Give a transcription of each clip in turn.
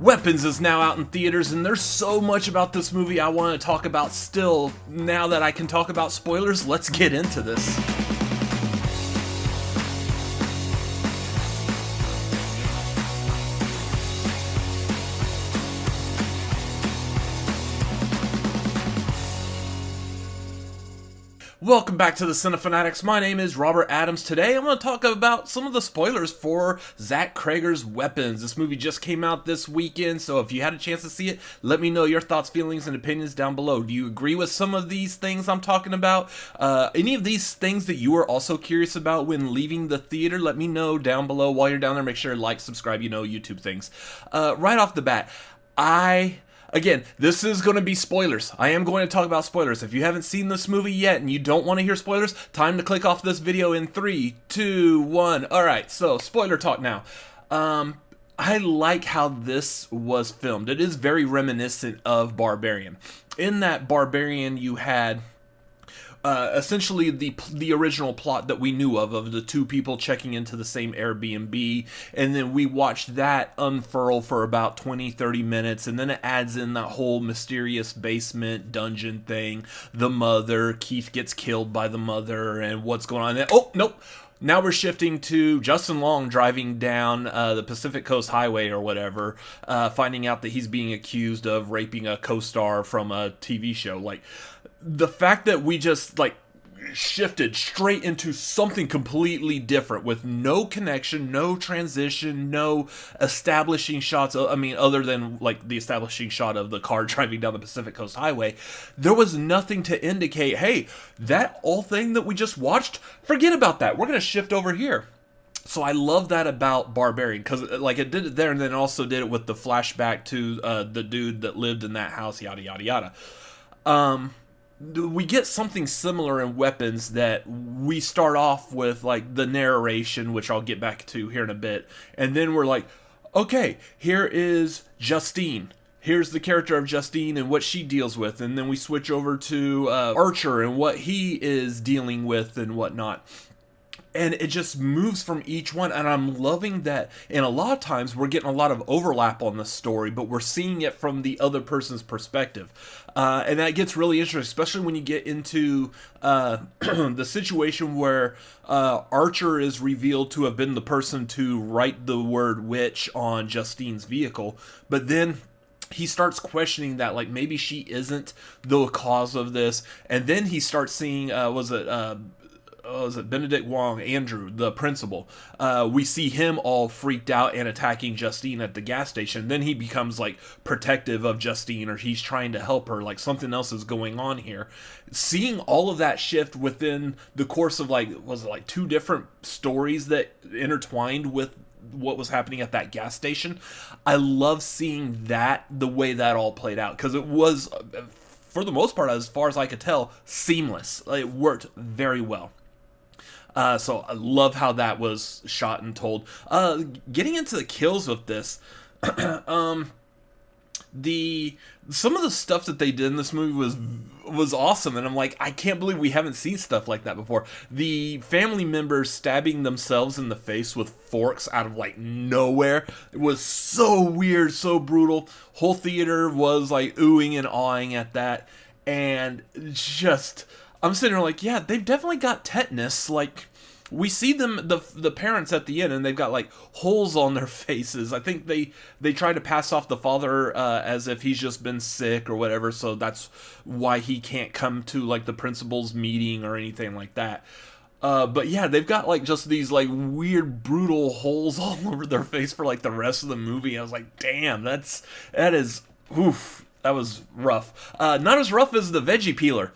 Weapons is now out in theaters, and there's so much about this movie I want to talk about still. Now that I can talk about spoilers, let's get into this. Welcome back to the Cinefanatics. My name is Robert Adams. Today I'm going to talk about some of the spoilers for Zach Cregger's Weapons. This movie just came out this weekend, so if you had a chance to see it, let me know your thoughts, feelings, and opinions down below. Do you agree with some of these things I'm talking about? Any of these things that you are also curious about when leaving the theater, let me know down below. While you're down there, make sure to like, subscribe, YouTube things. Right off the bat, Again, this is going to be spoilers. I am going to talk about spoilers. If you haven't seen this movie yet and you don't want to hear spoilers, time to click off this video in 3, 2, 1. Alright, so spoiler talk now. I like how this was filmed. It is very reminiscent of Barbarian. In that Barbarian, you had essentially the original plot that we knew of the two people checking into the same Airbnb, and then we watched that unfurl for about 20-30 minutes, and then it adds in that whole mysterious basement dungeon thing. The mother, Keith gets killed by the mother, and what's going on. Oh, nope. Now we're shifting to Justin Long driving down the Pacific Coast Highway or whatever, finding out that he's being accused of raping a co-star from a TV show. Like, the fact that we just, shifted straight into something completely different with no connection, no transition, no establishing shots. I mean, other than, the establishing shot of the car driving down the Pacific Coast Highway, there was nothing to indicate, hey, that whole thing that we just watched, forget about that. We're going to shift over here. So I love that about Barbarian, because it did it there, and then also did it with the flashback to the dude that lived in that house, yada, yada, yada. We get something similar in Weapons, that we start off with, the narration, which I'll get back to here in a bit, and then we're like, okay, here is Justine. Here's the character of Justine and what she deals with, and then we switch over to Archer and what he is dealing with and whatnot. And it just moves from each one, and I'm loving that. And a lot of times we're getting a lot of overlap on the story, but we're seeing it from the other person's perspective. And that gets really interesting, especially when you get into the situation where Archer is revealed to have been the person to write the word witch on Justine's vehicle, but then he starts questioning that, maybe she isn't the cause of this. And then he starts seeing, was it Benedict Wong, Andrew, the principal? We see him all freaked out and attacking Justine at the gas station. Then he becomes protective of Justine, or he's trying to help her. Something else is going on here. Seeing all of that shift within the course of was it 2 different stories that intertwined with what was happening at that gas station. I love seeing that, the way that all played out, because it was, for the most part, as far as I could tell, seamless. It worked very well. So I love how that was shot and told. Getting into the kills of this, some of the stuff that they did in this movie was awesome, and I'm like, I can't believe we haven't seen stuff like that before. The family members stabbing themselves in the face with forks out of nowhere, it was so weird, so brutal. Whole theater was oohing and awing at that, and just, I'm sitting there yeah, they've definitely got tetanus. We see them, the parents at the end, and they've got holes on their faces. I think they try to pass off the father as if he's just been sick or whatever, so that's why he can't come to the principal's meeting or anything like that. But yeah, they've got just these weird brutal holes all over their face for the rest of the movie. I was like, damn, that is oof. That was rough. Not as rough as the veggie peeler.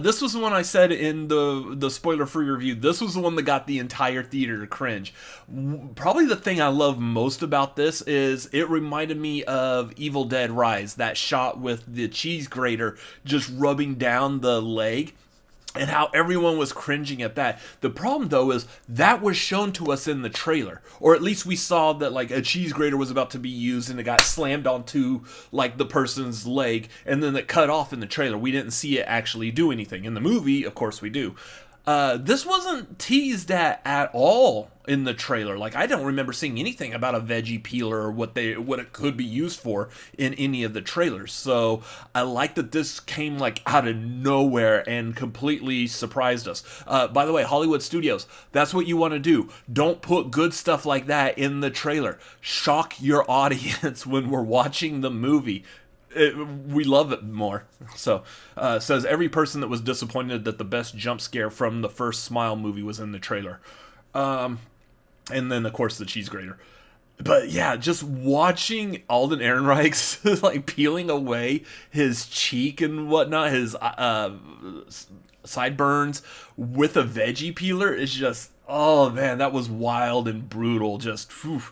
This was the one I said in the spoiler-free review. This was the one that got the entire theater to cringe. Probably the thing I love most about this is it reminded me of Evil Dead Rise. That shot with the cheese grater just rubbing down the leg, and how everyone was cringing at that. The problem, though, is that was shown to us in the trailer. Or at least we saw that, a cheese grater was about to be used, and it got slammed onto, the person's leg, and then it cut off in the trailer. We didn't see it actually do anything. In the movie, of course we do. This wasn't teased at all in the trailer. Like, I don't remember seeing anything about a veggie peeler or what it could be used for in any of the trailers. So I like that this came like out of nowhere and completely surprised us. By the way, Hollywood Studios, that's what you want to do. Don't put good stuff like that in the trailer. Shock your audience when we're watching the movie. We love it more. So, says every person that was disappointed that the best jump scare from the first Smile movie was in the trailer. And then, of course, the cheese grater. But yeah, just watching Alden Ehrenreich's like peeling away his cheek and whatnot, his sideburns with a veggie peeler is just, oh man, that was wild and brutal. Just, whew.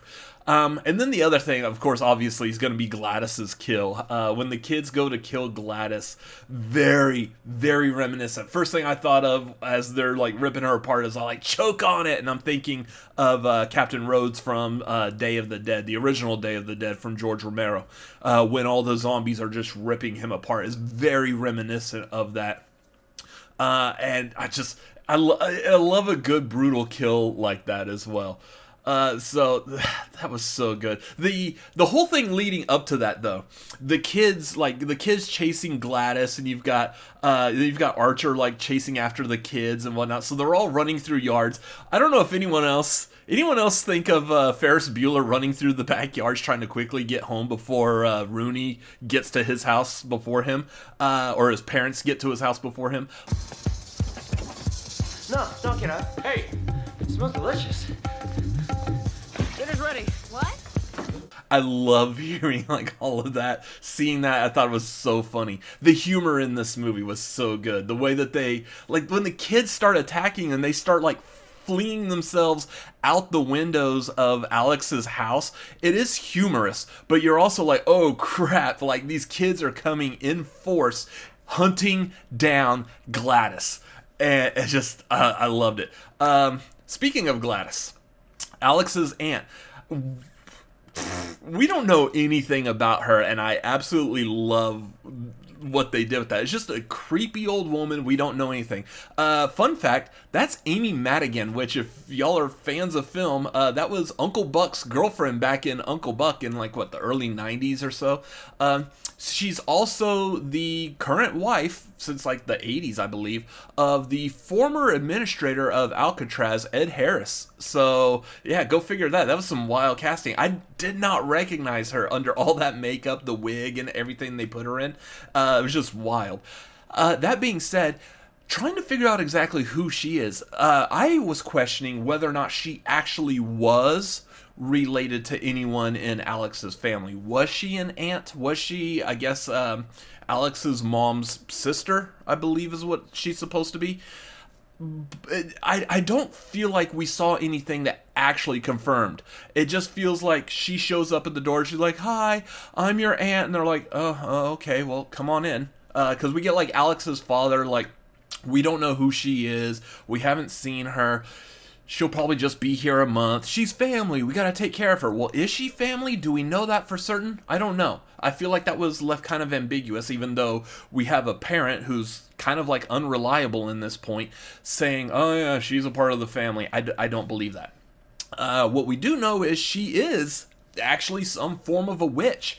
And then the other thing, of course, obviously, is going to be Gladys's kill. When the kids go to kill Gladys, very, very reminiscent. First thing I thought of as they're like ripping her apart is like, choke on it. And I'm thinking of Captain Rhodes from Day of the Dead, the original Day of the Dead from George Romero, when all the zombies are just ripping him apart. Is very reminiscent of that. And I love a good brutal kill like that as well. So that was so good. The whole thing leading up to that, though, the kids chasing Gladys, and you've got Archer like chasing after the kids and whatnot. So they're all running through yards. I don't know if anyone else think of Ferris Bueller running through the backyards trying to quickly get home before Rooney gets to his house before him, or his parents get to his house before him. No, don't get up. Hey, it smells delicious. Dinner's ready. What? I love hearing like all of that, seeing that. I thought it was so funny. The humor in this movie was so good. The way that they, like, when the kids start attacking and they start like fleeing themselves out the windows of Alex's house, it is humorous, but you're also like, oh crap, like these kids are coming in force, hunting down Gladys. And it's just, I loved it. Speaking of Gladys, Alex's aunt, we don't know anything about her, and I absolutely love what they did with that. It's just a creepy old woman. We don't know anything. Fun fact, that's Amy Madigan, which if y'all are fans of film, that was Uncle Buck's girlfriend back in Uncle Buck in like, what, the early 90s or so. She's also the current wife, since like the 80s, I believe, of the former administrator of Alcatraz, Ed Harris. So, yeah, go figure that. That was some wild casting. I did not recognize her under all that makeup, the wig, and everything they put her in. It was just wild. That being said, trying to figure out exactly who she is, I was questioning whether or not she actually was related to anyone in Alex's family. Was she an aunt? Was she, I guess, Alex's mom's sister, I believe is what she's supposed to be? I don't feel like we saw anything that actually confirmed. It just feels like she shows up at the door, she's like, hi, I'm your aunt, and they're like, oh okay, well, come on in. Because we get like Alex's father, like, we don't know who she is, we haven't seen her, she'll probably just be here a month. She's family. We gotta take care of her. Well, is she family? Do we know that for certain? I don't know. I feel like that was left kind of ambiguous, even though we have a parent who's kind of like unreliable in this point, saying, oh yeah, she's a part of the family. I don't believe that. What we do know is she is actually some form of a witch,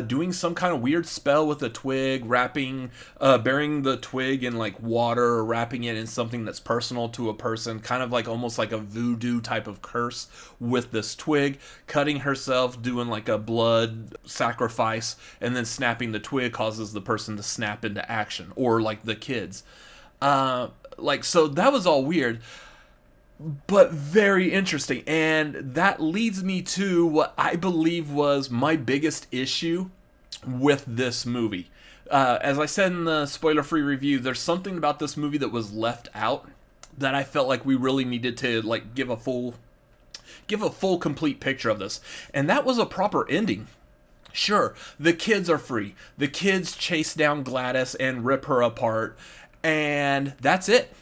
doing some kind of weird spell with a twig, burying the twig in like water, or wrapping it in something that's personal to a person, kind of like almost like a voodoo type of curse with this twig, cutting herself, doing like a blood sacrifice, and then snapping the twig causes the person to snap into action, or like the kids. So that was all weird, but very interesting, and that leads me to what I believe was my biggest issue with this movie. As I said in the spoiler-free review, there's something about this movie that was left out that I felt like we really needed to like give a full complete picture of this, and that was a proper ending. Sure, the kids are free. The kids chase down Gladys and rip her apart, and that's it.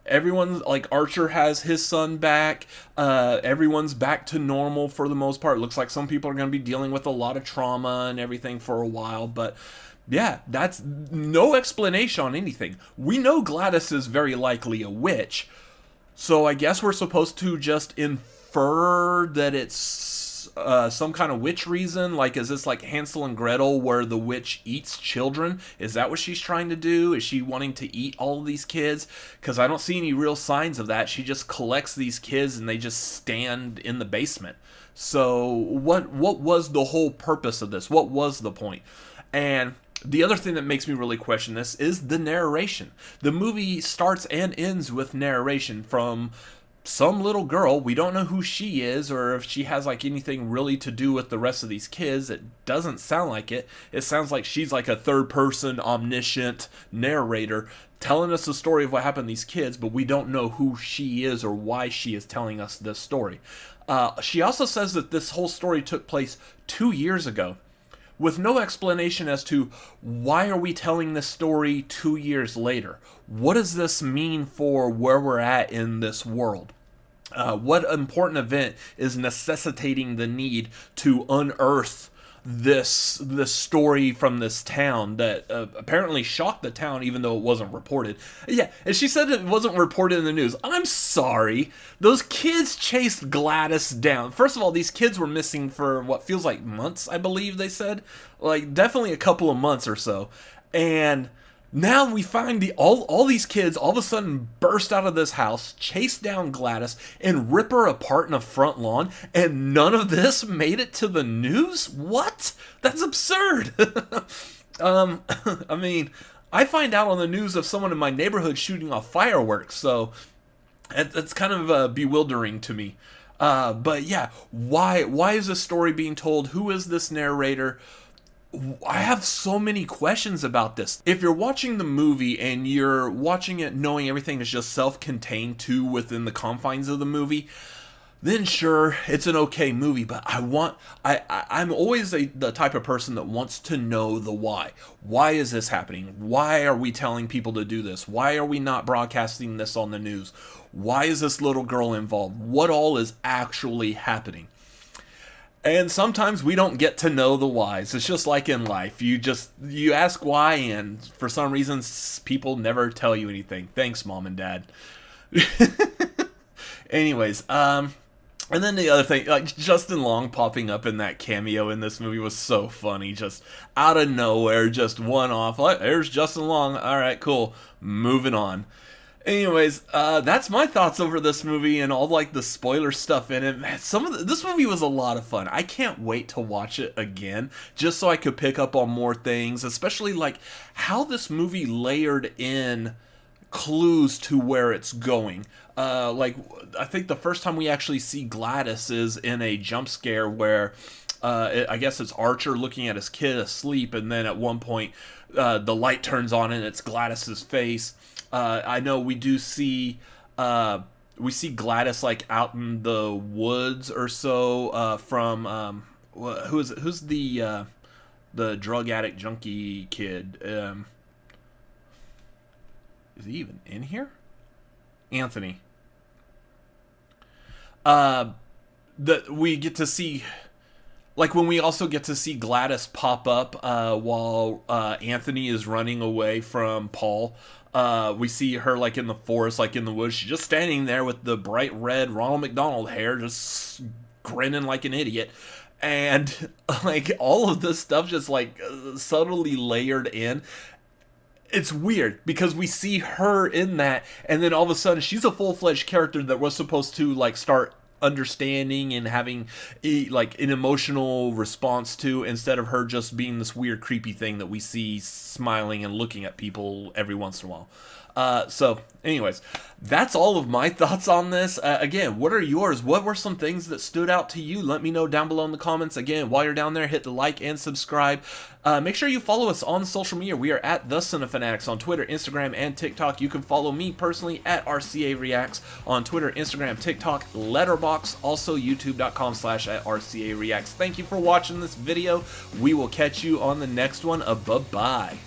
everyone's like Archer has his son back. Everyone's back to normal for the most part. It looks like some people are going to be dealing with a lot of trauma and everything for a while, but yeah, that's no explanation on anything. We know Gladys is very likely a witch, so I guess we're supposed to just infer that it's some kind of witch reason. Like, is this like Hansel and Gretel where the witch eats children? Is that what she's trying to do? Is she wanting to eat all of these kids? Because I don't see any real signs of that. She just collects these kids and they just stand in the basement. So what was the whole purpose of this? What was the point? And the other thing that makes me really question this is the narration. The movie starts and ends with narration from some little girl. We don't know who she is or if she has like anything really to do with the rest of these kids. It doesn't sound like it. It sounds like she's like a third person omniscient narrator telling us the story of what happened to these kids, but we don't know who she is or why she is telling us this story. She also says that this whole story took place 2 years ago, with no explanation as to why are we telling this story 2 years later. What does this mean for where we're at in this world? What important event is necessitating the need to unearth this story from this town that apparently shocked the town, even though it wasn't reported. Yeah, and she said it wasn't reported in the news. I'm sorry. Those kids chased Gladys down. First of all, these kids were missing for what feels like months, I believe they said. Like, definitely a couple of months or so. And now we find all these kids all of a sudden burst out of this house, chase down Gladys, and rip her apart in a front lawn, and none of this made it to the news? What? That's absurd. I mean, I find out on the news of someone in my neighborhood shooting off fireworks, so it's kind of bewildering to me. But yeah, why is this story being told? Who is this narrator? I have so many questions about this. If you're watching the movie and you're watching it knowing everything is just self-contained too within the confines of the movie, then sure, it's an okay movie, but I'm always the type of person that wants to know the why. Why is this happening? Why are we telling people to do this? Why are we not broadcasting this on the news? Why is this little girl involved? What all is actually happening? And sometimes we don't get to know the whys. It's just like in life. You ask why, and for some reason, people never tell you anything. Thanks, Mom and Dad. Anyways, and then the other thing, like Justin Long popping up in that cameo in this movie was so funny. Just out of nowhere, just one off. Like, there's Justin Long. All right, cool. Moving on. Anyways, that's my thoughts over this movie and all like the spoiler stuff in it. Man, this movie was a lot of fun. I can't wait to watch it again just so I could pick up on more things, especially like how this movie layered in clues to where it's going. Like I think the first time we actually see Gladys is in a jump scare where I guess it's Archer looking at his kid asleep, and then at one point the light turns on and it's Gladys's face. I know we do see Gladys like out in the woods or so from who's the drug addict junkie kid? Is he even in here? Anthony. That we get to see. Like when we also get to see Gladys pop up while Anthony is running away from Paul. We see her like in the forest, like in the woods. She's just standing there with the bright red Ronald McDonald hair, just grinning like an idiot. And like all of this stuff just like subtly layered in. It's weird because we see her in that, and then all of a sudden she's a full-fledged character that was supposed to like start understanding and having like an emotional response to, instead of her just being this weird creepy thing that we see smiling and looking at people every once in a while. So anyways, that's all of my thoughts on this. Again, what are yours? What were some things that stood out to you? Let me know down below in the comments. Again, while you're down there, hit the like and subscribe. Make sure you follow us on social media. We are at The Cinefanatics on Twitter, Instagram, and TikTok. You can follow me personally at RCA Reacts on Twitter, Instagram, TikTok, Letterboxd, also youtube.com/@RCA Reacts. Thank you for watching this video. We will catch you on the next one. Bye-bye.